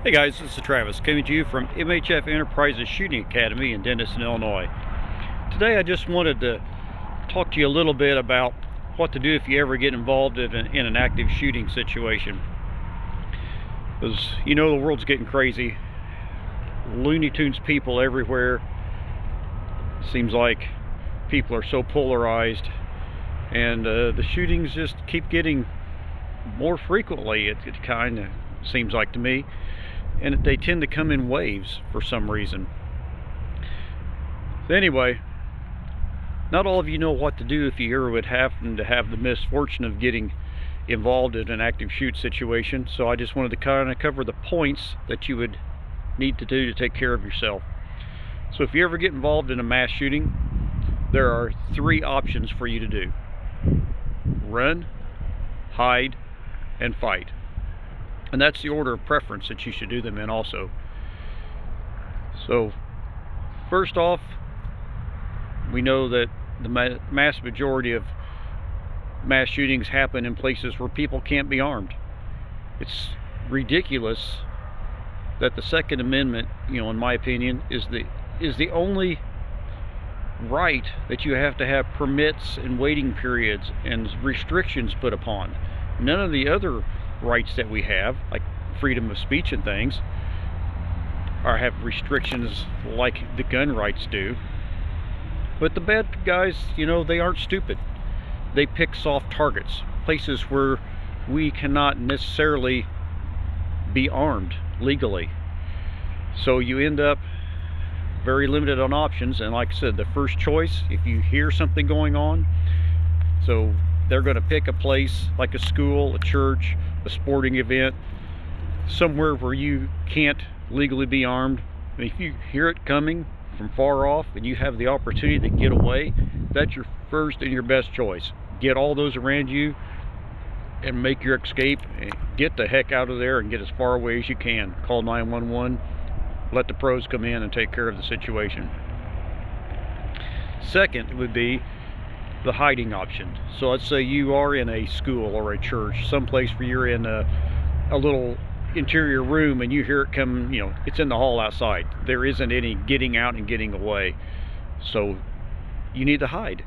Hey guys, this is Travis coming to you from MHF Enterprises Shooting Academy in Denison, Illinois. Today I just wanted to talk to you a little bit about what to do if you ever get involved in an active shooting situation. Because you know the world's getting crazy. Looney Tunes people everywhere. Seems like people are so polarized, and the shootings just keep getting more frequently. It kind of seems like to me. And they tend to come in waves for some reason. So anyway, not all of you know what to do if you ever would happen to have the misfortune of getting involved in an active shoot situation. So I just wanted to kind of cover the points that you would need to do to take care of yourself. So if you ever get involved in a mass shooting, there are three options for you to do: run, hide, and fight. And that's the order of preference that you should do them in also. So first off, we know that the mass majority of mass shootings happen in places where people can't be armed. It's ridiculous that the Second Amendment, in my opinion, is the only right that you have to have permits and waiting periods and restrictions put upon. None of the other rights that we have, like freedom of speech and things, have restrictions like the gun rights do. But the bad guys, they aren't stupid. They pick soft targets, places where we cannot necessarily be armed legally. So you end up very limited on options. And like I said, the first choice, if you hear something going on, so they're going to pick a place like a school, a church, a sporting event, somewhere where you can't legally be armed. And if you hear it coming from far off and you have the opportunity to get away, that's your first and your best choice. Get all those around you and make your escape and get the heck out of there and get as far away as you can. Call 911, let the pros come in and take care of the situation. Second would be the hiding option. So let's say you are in a school or a church, someplace where you're in a little interior room and you hear it come, it's in the hall outside. There isn't any getting out and getting away. So you need to hide.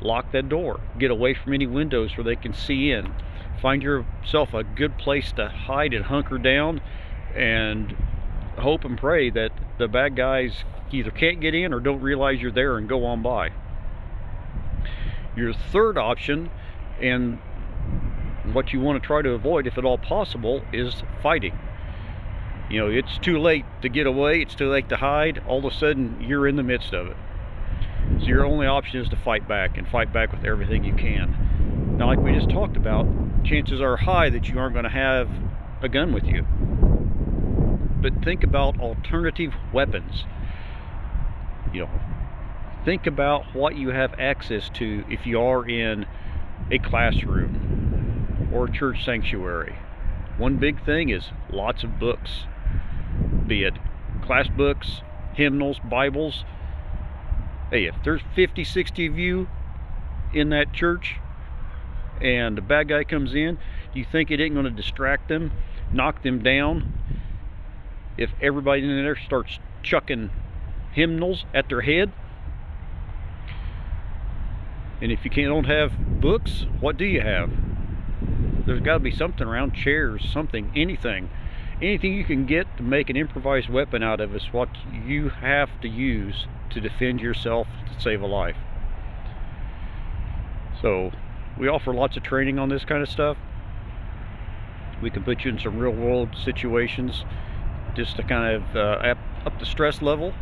Lock that door. Get away from any windows where they can see in. Find yourself a good place to hide and hunker down, and hope and pray that the bad guys either can't get in or don't realize you're there and go on by. Your third option, and what you want to try to avoid if at all possible, is fighting. It's too late to get away, it's too late to hide. All of a sudden you're in the midst of it. So your only option is to fight back, and fight back with everything you can. Now, like we just talked about, chances are high that you aren't going to have a gun with you. But think about alternative weapons. Think about what you have access to if you are in a classroom or a church sanctuary. One big thing is lots of books, be it class books, hymnals, Bibles. Hey, if there's 50, 60 of you in that church and the bad guy comes in, do you think it ain't going to distract them, knock them down, if everybody in there starts chucking hymnals at their head? And if you don't have books, what do you have? There's got to be something around, chairs, something, anything you can get to make an improvised weapon out of is what you have to use to defend yourself, to save a life. So we offer lots of training on this kind of stuff. We can put you in some real world situations just to kind of up the stress level.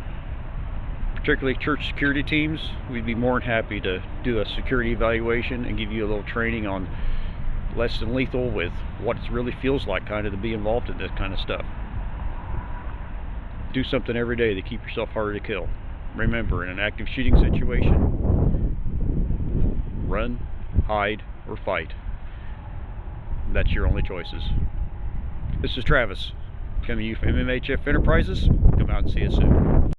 Particularly church security teams, we'd be more than happy to do a security evaluation and give you a little training on less than lethal, with what it really feels like kind of to be involved in this kind of stuff. Do something every day to keep yourself harder to kill. Remember, in an active shooting situation, run, hide, or fight. That's your only choices. This is Travis, coming to you from MHF Enterprises. Come out and see us soon.